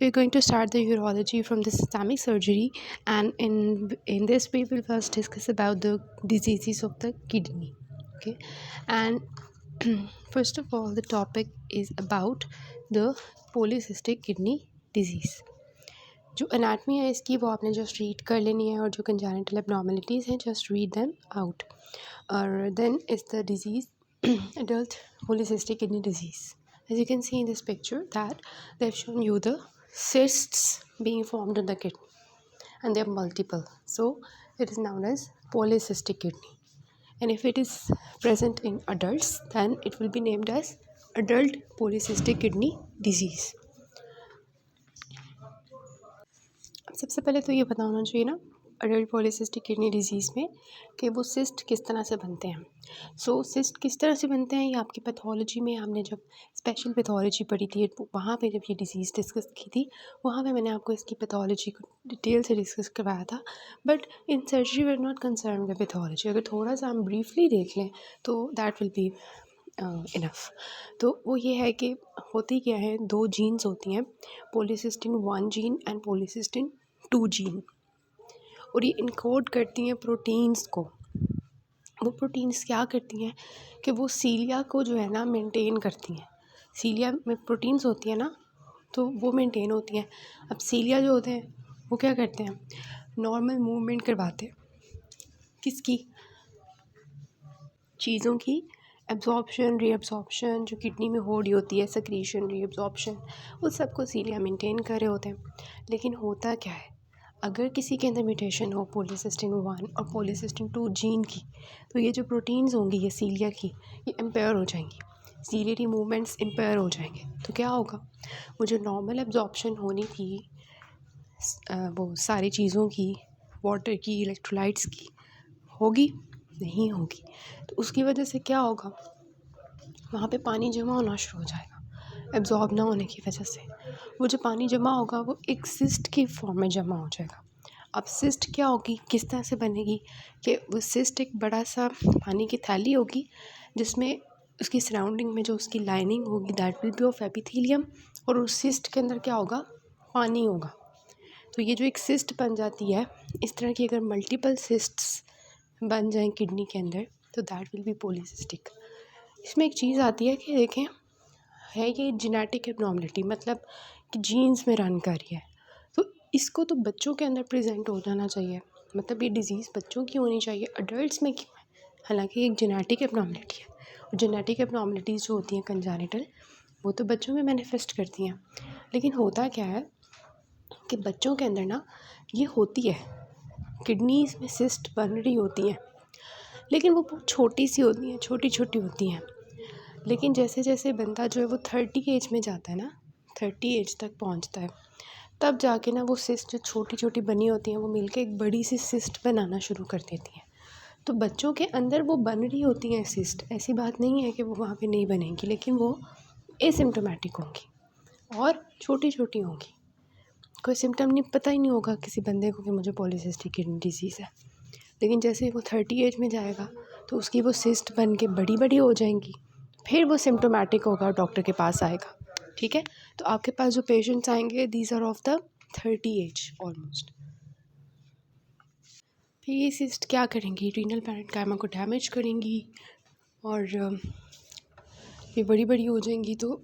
We're going to start the urology from the systemic surgery, and in this we will first discuss about the diseases of the kidney. Okay, and first of all, the topic is about the polycystic kidney disease. जो anatomy है इसकी वो आपने just read कर लेनी है, और जो कंजेनिटल एब्नॉर्मलिटीज़ हैं जस्ट रीड देम आउट. और then is the disease adult polycystic kidney disease. As you can see in this picture that they've shown you the cysts being formed in the kidney, and they are multiple, so it is known as polycystic kidney. And if it is present in adults, then it will be named as adult polycystic kidney disease. सबसे पहले तो ये पता होना चाहिए ना adult polycystic kidney disease में कि वो सिस्ट किस तरह से बनते हैं. सिस्ट किस तरह से बनते हैं ये आपकी पैथोलॉजी में हमने जब स्पेशल पैथोलॉजी पढ़ी थी, वहाँ पे जब ये डिज़ीज़ डिस्कस की थी, वहाँ पे मैंने आपको इसकी पैथोलॉजी को डिटेल से डिस्कस करवाया था. But in surgery we are not concern with pathology. अगर थोड़ा सा हम ब्रीफली देख लें तो दैट विल बी इनफ. तो वो ये है कि होती क्या है, दो जीन्स होती हैं, पोलीसिस्टिन 1 जीन एंड पोलीसिस्टिन 2 जीन, और ये इनकोड करती हैं प्रोटीन्स को. वो प्रोटीन्स क्या करती हैं कि वो सीलिया को जो है ना मेंटेन करती हैं. सीलिया में प्रोटीन्स होती हैं ना, तो वो मेंटेन होती हैं. अब सीलिया जो होते हैं वो क्या करते हैं, नॉर्मल मूवमेंट करवाते हैं. किसकी? चीज़ों की एब्जॉर्प्शन, रीअब्जॉर्प्शन, जो किडनी में हो रही होती है, सेक्रीशन, रीअब्जॉर्प्शन, उस सब को सीलिया मेंटेन कर रहे होते हैं. लेकिन होता क्या है, अगर किसी के अंदर म्यूटेशन हो पोलीसिस्टिन 1 और पोलीसिस्टिन 2 जीन की, तो ये जो प्रोटीन्स होंगी ये सीलिया की, ये इम्पेयर हो जाएंगी. सीलियरी मूवमेंट्स इम्पेयर हो जाएंगे तो क्या होगा, वो जो नॉर्मल एब्जॉर्प्शन होनी थी वो सारी चीज़ों की, वाटर की, इलेक्ट्रोलाइट्स की, होगी नहीं होगी. तो उसकी वजह से क्या होगा, वहाँ पे पानी जमा होना शुरू हो जाएगा एब्जॉर्ब ना होने की वजह से. वो जो पानी जमा होगा वो एक सिस्ट की फॉर्म में जमा हो जाएगा. अब सिस्ट क्या होगी, किस तरह से बनेगी कि वो सिस्ट एक बड़ा सा पानी की थैली होगी जिसमें उसकी सराउंडिंग में जो उसकी लाइनिंग होगी that will be of epithelium, और उस सिस्ट के अंदर क्या होगा, पानी होगा. तो ये जो एक सिस्ट बन जाती है, इस तरह की अगर मल्टीपल सिस्ट्स बन जाएं किडनी के अंदर तो दैट विल बी पॉलीसिस्टिक. इसमें एक चीज़ आती है कि देखें, है ये जेनेटिक एब्नॉर्मलिटी, मतलब कि जीन्स में रन कर रही है, तो इसको तो बच्चों के अंदर प्रेजेंट हो जाना चाहिए. मतलब ये डिज़ीज़ बच्चों की होनी चाहिए, अडल्ट्स में क्यों है. हालांकि एक जेनेटिक एब्नॉर्मलिटी है, और जेनेटिक एब्नॉर्मलिटीज़ जो होती हैं कंजेनिटल, वो तो बच्चों में मैनिफेस्ट करती हैं. लेकिन होता क्या है कि बच्चों के अंदर ना ये होती है, किडनीज में सिस्ट बन रही होती हैं, लेकिन वो बहुत छोटी सी होती हैं, छोटी छोटी होती हैं. लेकिन जैसे जैसे बंदा जो है वो 30 एज में जाता है ना, 30 एज तक पहुंचता है, तब जाके ना वो सिस्ट जो छोटी छोटी बनी होती हैं वो मिलके एक बड़ी सी सिस्ट बनाना शुरू कर देती हैं. तो बच्चों के अंदर वो बन रही होती हैं सिस्ट, ऐसी बात नहीं है कि वो वहाँ पे नहीं बनेंगी, लेकिन वो एसिम्टोमेटिक होंगी और छोटी छोटी होंगी. कोई सिम्टम नहीं, पता ही नहीं होगा किसी बंदे को कि मुझे पॉलीसिस्टिक किडनी डिजीज़ है. लेकिन जैसे वो 30 एज में जाएगा तो उसकी वो सिस्ट बन के बड़ी बड़ी हो जाएंगी, फिर वो सिम्टोमेटिक होगा, डॉक्टर के पास आएगा. ठीक है, तो आपके पास जो पेशेंट्स आएंगे these are of the 30 age almost. फिर ये सिस्ट क्या करेंगी, रीनल पैरेन्काइमा को डैमेज करेंगी, और ये बड़ी बड़ी हो जाएंगी तो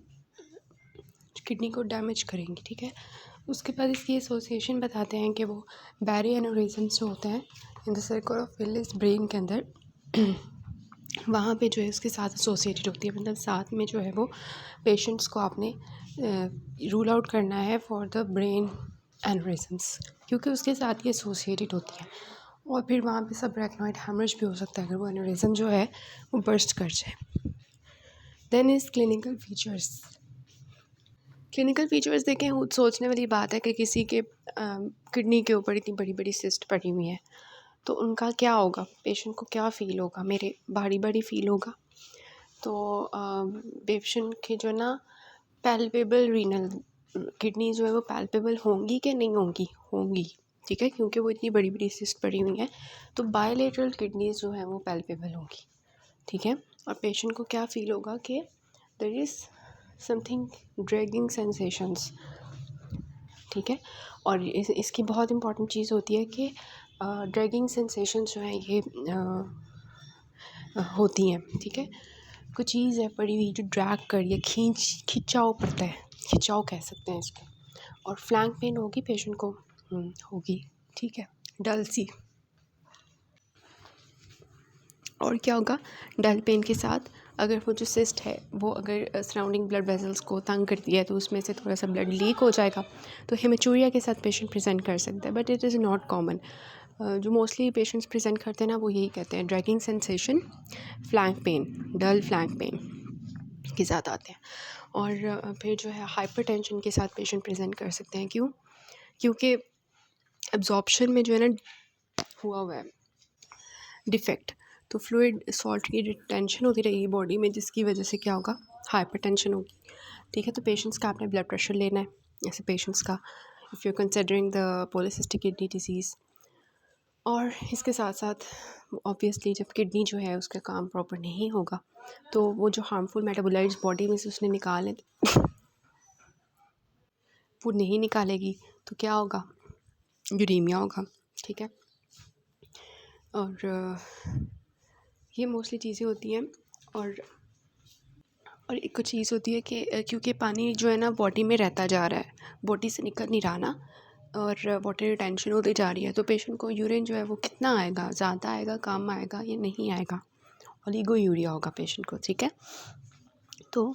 किडनी को डैमेज करेंगी. ठीक है, उसके बाद इसकी एसोसिएशन बताते हैं कि वो बैरी एनोरिज्म्स जो होते हैं in the circle of Willis brain के अंदर, वहाँ पे जो है उसके साथ एसोसिएटेड होती है. मतलब साथ में जो है वो पेशेंट्स को आपने रूल आउट करना है फॉर द ब्रेन एनोरिज्म्स, क्योंकि उसके साथ ये एसोसिएटेड होती है. और फिर वहाँ पे सब रेक्नॉइड हैमरेज भी हो सकता है अगर वो एनोरिज्म जो है वो बर्स्ट कर जाए. Then is clinical features. Clinical features देखें, सोचने वाली बात है कि किसी के किडनी के ऊपर इतनी बड़ी बड़ी सिस्ट पड़ी हुई है तो उनका क्या होगा, पेशेंट को क्या फ़ील होगा, मेरे भारी भारी फील होगा. तो पेशेंट के जो ना पैल्पेबल रीनल किडनी जो है वो पैल्पेबल होंगी कि नहीं होंगी, होंगी. ठीक है, क्योंकि वो इतनी बड़ी बड़ी सिस्ट पड़ी हुई हैं, तो बायलेटरल किडनीज जो है वो पैल्पेबल होंगी. ठीक है, और पेशेंट को क्या फ़ील होगा कि there is something dragging sensations. ठीक है। और इसकी बहुत इंपॉर्टेंट चीज़ होती है कि ड्रैगिंग सेंसेशन जो है ये होती हैं, ठीक है। कोई चीज़ है पड़ी हुई जो ड्रैग कर रही है, खिंचाव पड़ता है, खिंचाव कह सकते हैं इसको। और फ्लैंक पेन होगी पेशेंट को, होगी, ठीक है, डल सी। और क्या होगा, डल पेन के साथ अगर वो जो सिस्ट है वो अगर सराउंडिंग ब्लड वेसल्स को तंग करती है तो उसमें से थोड़ा सा ब्लड लीक हो जाएगा, तो हेमेचूरिया के साथ पेशेंट प्रेजेंट कर सकता है। But it is not common. जो मोस्टली पेशेंट्स प्रेजेंट करते हैं ना, वो यही कहते हैं, ड्रैगिंग सेंसेशन, फ्लैंक पेन, डल फ्लैंक पेन के साथ आते हैं। और फिर जो है हाइपरटेंशन के साथ पेशेंट प्रेजेंट कर सकते हैं। क्यों? क्योंकि एब्जॉर्प्शन में जो है ना हुआ है डिफेक्ट, तो फ्लूइड सॉल्ट की रिटेंशन होती रहेगी बॉडी में, जिसकी वजह से क्या होगा, हाइपरटेंशन होगी, ठीक है। तो पेशेंट्स का आपने ब्लड प्रेशर लेना है, ऐसे पेशेंट्स का, if you considering the polycystic kidney disease. और इसके साथ साथ ऑब्वियसली जब किडनी जो है उसका काम प्रॉपर नहीं होगा तो वो जो हार्मफुल मेटाबोलाइट्स बॉडी में से उसने निकाले वो नहीं निकालेगी, तो क्या होगा, यूरेमिया होगा, ठीक है। और ये मोस्टली चीज़ें होती हैं। और एक कुछ चीज़ होती है कि क्योंकि पानी जो है ना बॉडी में रहता जा रहा है, बॉडी से निकल नहीं रहा ना, और वाटर रिटेंशन होती जा रही है, तो पेशेंट को यूरिन जो है वो कितना आएगा, ज़्यादा आएगा, कम आएगा, ये नहीं आएगा, ओलिगोयूरिया होगा पेशेंट को, ठीक है। तो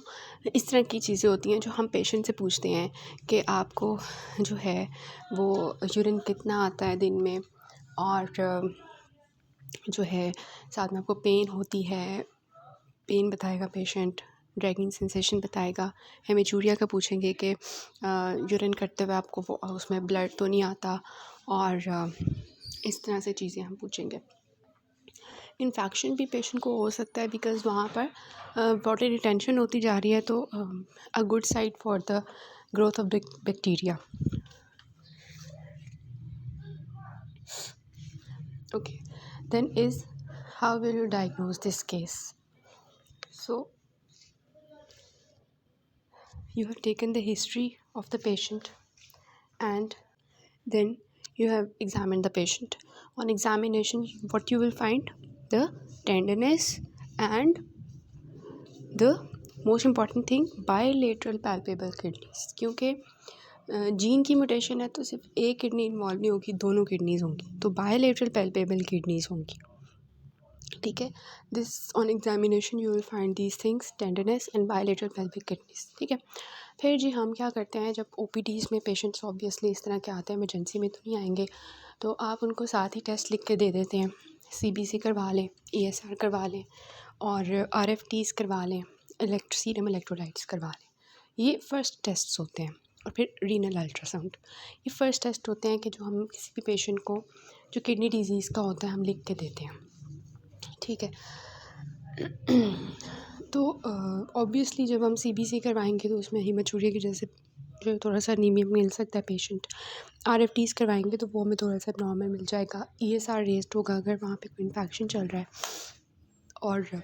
इस तरह की चीज़ें होती हैं जो हम पेशेंट से पूछते हैं कि आपको जो है वो यूरिन कितना आता है दिन में, और जो है साथ में आपको पेन होती है, पेन बताएगा पेशेंट, ड्रैगिंग सेंसेशन बताएगा, हेमेचूरिया का पूछेंगे कि यूरिन करते हुए आपको वो उसमें ब्लड तो नहीं आता, और इस तरह से चीज़ें हम पूछेंगे। इन्फेक्शन भी पेशेंट को हो सकता है बिकॉज़ वहाँ पर वाटर रिटेंशन होती जा रही है, तो a good site for the growth of bacteria. Okay, then is how will you diagnose this case? So you have taken the history of the patient and then you have examined the patient. On examination, what you will find, the tenderness and the most important thing, bilateral palpable kidneys, क्योंकि gene की mutation है तो सिर्फ एक kidney involve नहीं होगी, दोनों kidneys होंगी, तो बायलेटरल पैल्पेबल किडनीज होंगी, ठीक है। This on examination you will find these things, tenderness and bilateral pelvic kidneys, ठीक है। फिर जी हम क्या करते हैं, जब ओपीडीज़ में पेशेंट्स ऑब्वियसली इस तरह के आते हैं, इमरजेंसी में तो नहीं आएंगे, तो आप उनको साथ ही टेस्ट लिख के दे देते हैं, सीबीसी करवा लें, ईएसआर करवा लें, और आरएफटीज़ करवा लें, सीरम इलेक्ट्रोलाइट्स करवा लें। ये फ़र्स्ट टेस्ट्स होते हैं। और फिर रीनल अल्ट्रासाउंड, ये फ़र्स्ट टेस्ट होते हैं कि जो हम किसी भी पेशेंट को जो किडनी डिजीज़ का होता है हम लिख के देते हैं, ठीक है। तो ऑब्वियसली जब हम सीबीसी करवाएंगे तो उसमें हीमेचूरिया की वजह से जो थोड़ा सा एनीमिया मिल सकता है पेशेंट, आरएफटीज़ करवाएंगे तो वो हमें थोड़ा सा नॉर्मल मिल जाएगा, ईएसआर रेस्ट होगा अगर वहाँ पे कोई इन्फेक्शन चल रहा है, और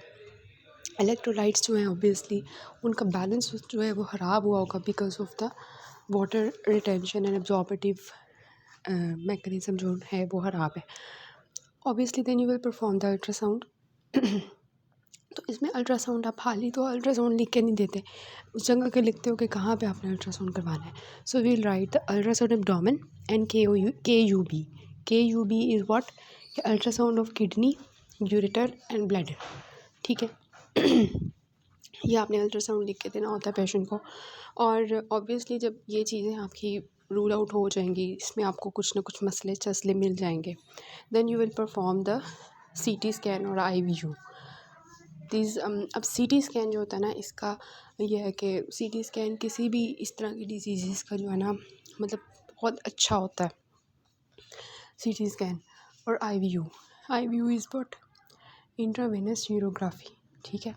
इलेक्ट्रोलाइट्स जो हैं ऑब्वियसली उनका बैलेंस जो है वो ख़राब हुआ होगा because of the water retention and absorptive mechanism जो है वो ख़राब है। Obviously then you will perform the ultrasound. तो इसमें अल्ट्रासाउंड आप हाली तो अल्ट्रासाउंड लिख के नहीं देते, उस जगह के लिखते हो कि कहाँ पे आपने अल्ट्रासाउंड करवाना है। So we'll write the ultrasound abdomen and K U B is what, ultrasound of kidney, ureter and bladder, ठीक है। ये आपने अल्ट्रासाउंड लिख के देना होता है पेशेंट को। और ऑब्वियसली जब ये चीज़ें आपकी रूल आउट हो जाएंगी, इसमें आपको कुछ ना कुछ मसले चसले मिल जाएंगे, then you will perform the CT scan और आईवीयू। अब सीटी स्कैन जो होता है ना, इसका यह है कि सीटी स्कैन किसी भी इस तरह की डिजीज़ का जो है ना मतलब बहुत अच्छा होता है सीटी स्कैन। और आईवीयू इज़ व्हाट, इंट्रावेनस यूरोग्राफी, ठीक है।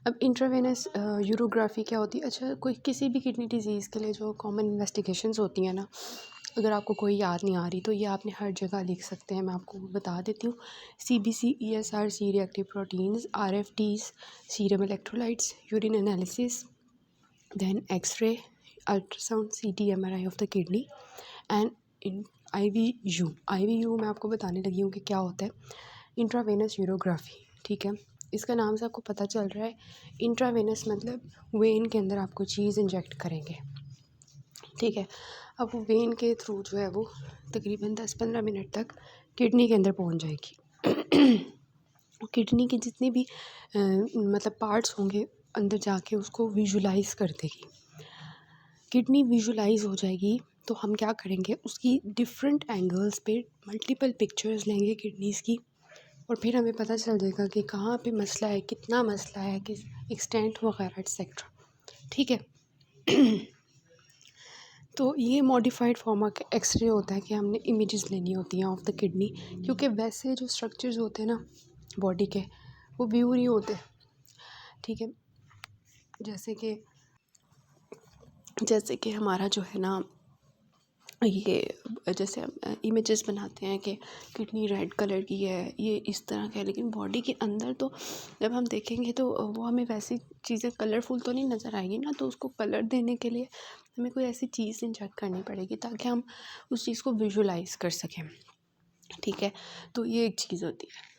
अब इंट्रावेनस यूरोग्राफी क्या होती है, अच्छा कोई किसी भी किडनी डिजीज़ के लिए जो कॉमन इन्वेस्टिगेशंस होती हैं ना, अगर आपको कोई याद नहीं आ रही तो ये आपने हर जगह लिख सकते हैं, मैं आपको बता देती हूँ। CBC, ESR, C reactive proteins, RFTs, serum electrolytes, urine analysis, then x-ray, ultrasound CT MRI of the kidney and in IVU मैं आपको बताने लगी हूँ कि क्या होता है। इंट्रावेनस यूरोग्राफी, ठीक है, इसका नाम से आपको पता चल रहा है। इंट्रावेनस मतलब वेन के अंदर आपको चीज़ इंजेक्ट करेंगे, ठीक है। अब वो वेन के थ्रू जो है वो तकरीबन 10-15 मिनट तक किडनी के अंदर पहुंच जाएगी। किडनी के जितने भी मतलब पार्ट्स होंगे अंदर जाके उसको विजुलाइज कर देगी। किडनी विजुलाइज हो जाएगी तो हम क्या करेंगे, उसकी डिफरेंट एंगल्स पे मल्टीपल पिक्चर्स लेंगे किडनीज़ की, और फिर हमें पता चल जाएगा कि कहाँ पे मसला है, कितना मसला है, किस एक्सटेंट वगैरह एक्सेट्रा, ठीक है। तो ये मॉडिफाइड फॉर्म का एक्सरे होता है कि हमने इमेजेस लेनी होती हैं ऑफ द किडनी, क्योंकि वैसे जो स्ट्रक्चर्स होते हैं ना बॉडी के वो व्यू नहीं होते, ठीक है। जैसे कि हमारा जो है ना ये जैसे हम इमेजेस बनाते हैं कि किडनी रेड कलर की है, ये इस तरह का है, लेकिन बॉडी के अंदर तो जब हम देखेंगे तो वो हमें वैसी चीज़ें कलरफुल तो नहीं नज़र आएगी ना। तो उसको कलर देने के लिए हमें कोई ऐसी चीज़ इंजेक्ट करनी पड़ेगी ताकि हम उस चीज़ को विजुलाइज कर सकें, ठीक है। तो ये एक चीज़ होती है।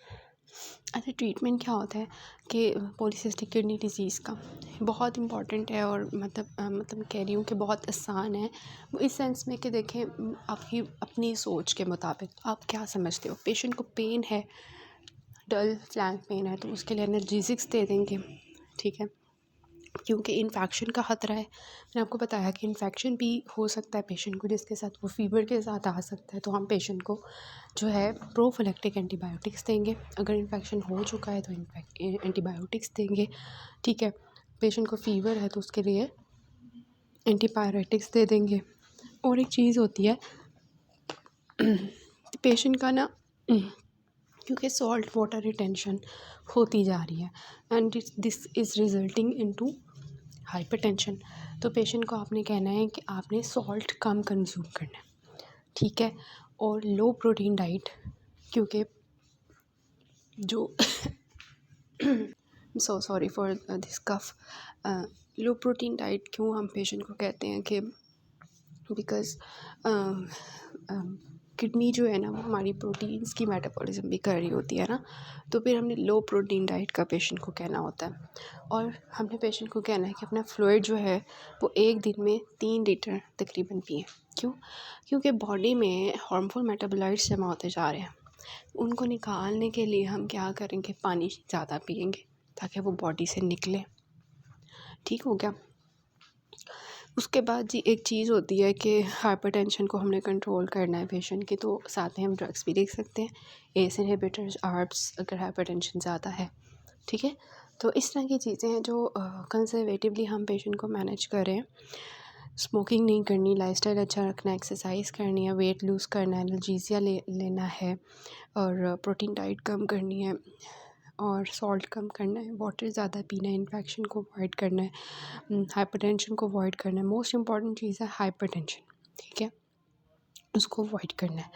अच्छा, ट्रीटमेंट क्या होता है कि पॉलीसिस्टिक किडनी डिजीज़ का बहुत इम्पॉर्टेंट है, और मतलब कह रही हूँ कि बहुत आसान है वो इस सेंस में कि देखें आपकी अपनी सोच के मुताबिक आप क्या समझते हो। पेशेंट को पेन है, डल फ्लैंक पेन है, तो उसके लिए एनाल्जेसिक्स दे देंगे, ठीक है, क्योंकि इन्फेक्शन का ख़तरा है। मैंने आपको बताया कि इन्फेक्शन भी हो सकता है पेशेंट को, जिसके साथ वो फीवर के साथ आ सकता है। तो हम पेशेंट को जो है प्रोफिलैक्टिक एंटीबायोटिक्स देंगे। अगर इन्फेक्शन हो चुका है तो एंटीबायोटिक्स देंगे, ठीक है। पेशेंट को फीवर है तो उसके लिए एंटीपायरेटिक्स दे देंगे। और एक चीज़ होती है पेशेंट का ना क्योंकि सॉल्ट वाटर रिटेंशन होती जा रही है and this is resulting into hypertension. तो पेशेंट को आपने कहना है कि आपने सॉल्ट कम कंज्यूम करना है, ठीक है, और लो प्रोटीन डाइट, क्योंकि जो so sorry for this cough. Low protein diet क्यों हम पेशेंट को कहते हैं कि बिकॉज़ किडनी जो है ना वो हमारी प्रोटीन्स की मेटाबॉलिज्म भी कर रही होती है ना। तो फिर हमने लो प्रोटीन डाइट का पेशेंट को कहना होता है, और हमने पेशेंट को कहना है कि अपना फ्लूइड जो है वो एक दिन में 3 लीटर तकरीबन पिए। क्यों? क्योंकि बॉडी में हार्मफुल मेटाबोलाइट्स जमा होते जा रहे हैं। उनको निकालने के लिए हम क्या करेंगे, पानी ज़्यादा पिएंगे ताकि वो बॉडी से निकले, ठीक हो गया। उसके बाद जी एक चीज़ होती है कि हाइपरटेंशन को हमने कंट्रोल करना है पेशेंट की, तो साथ में हम ड्रग्स भी देख सकते हैं, एस इनहिबिटर्स, आर्ब्स, अगर हाइपरटेंशन ज़्यादा है, ठीक है। तो इस तरह की चीज़ें हैं जो कंजर्वेटिवली हम पेशेंट को मैनेज करें। स्मोकिंग नहीं करनी, लाइफस्टाइल अच्छा रखना है, एक्सरसाइज करनी है, वेट लूज़ करना है, एनाल्जेसिया लेना है, और प्रोटीन डाइट कम करनी है, और सॉल्ट कम करना है, वाटर ज़्यादा पीना है, इन्फेक्शन को अवॉइड करना है, हाइपरटेंशन को अवॉइड करना है। मोस्ट इम्पॉर्टेंट चीज़ है हाइपरटेंशन, ठीक है, उसको अवॉइड करना है।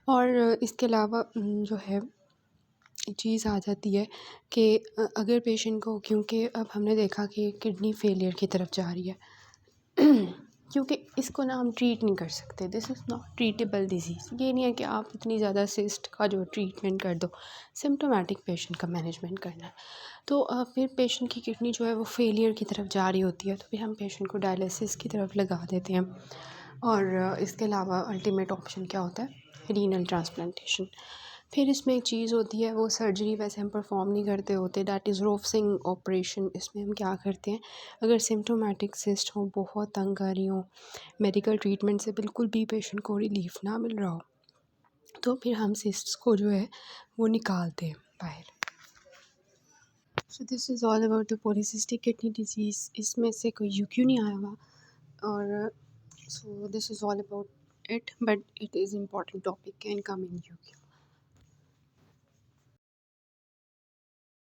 और इसके अलावा जो है चीज़ आ जाती है कि अगर पेशेंट को, क्योंकि अब हमने देखा कि किडनी फेलियर की तरफ जा रही है क्योंकि इसको ना हम ट्रीट नहीं कर सकते, this is not treatable disease. ये नहीं है कि आप इतनी ज़्यादा सिस्ट का जो ट्रीटमेंट कर दो, सिम्टोमेटिक पेशेंट का मैनेजमेंट करना है। तो फिर पेशेंट की किडनी जो है वो फेलियर की तरफ जा रही होती है, तो फिर हम पेशेंट को डायलिसिस की तरफ लगा देते हैं। और इसके अलावा अल्टीमेट ऑप्शन क्या होता है, रीनल ट्रांसप्लांटेशन। फिर इसमें एक चीज़ होती है, वो सर्जरी वैसे हम परफॉर्म नहीं करते होते, दैट इज़ रोफसिंग ऑपरेशन। इसमें हम क्या करते हैं, अगर सिम्टोमेटिक सिस्ट हो, बहुत तंग कर रही हो, मेडिकल ट्रीटमेंट से बिल्कुल भी पेशेंट को रिलीफ ना मिल रहा हो, तो फिर हम सिस्ट्स को जो है वो निकालते हैं बाहर। So this is all about the polycystic kidney disease. इसमें से कोई यूक्यू नहीं आया हुआ, और so this is all about it, but it is important topic can come in UK.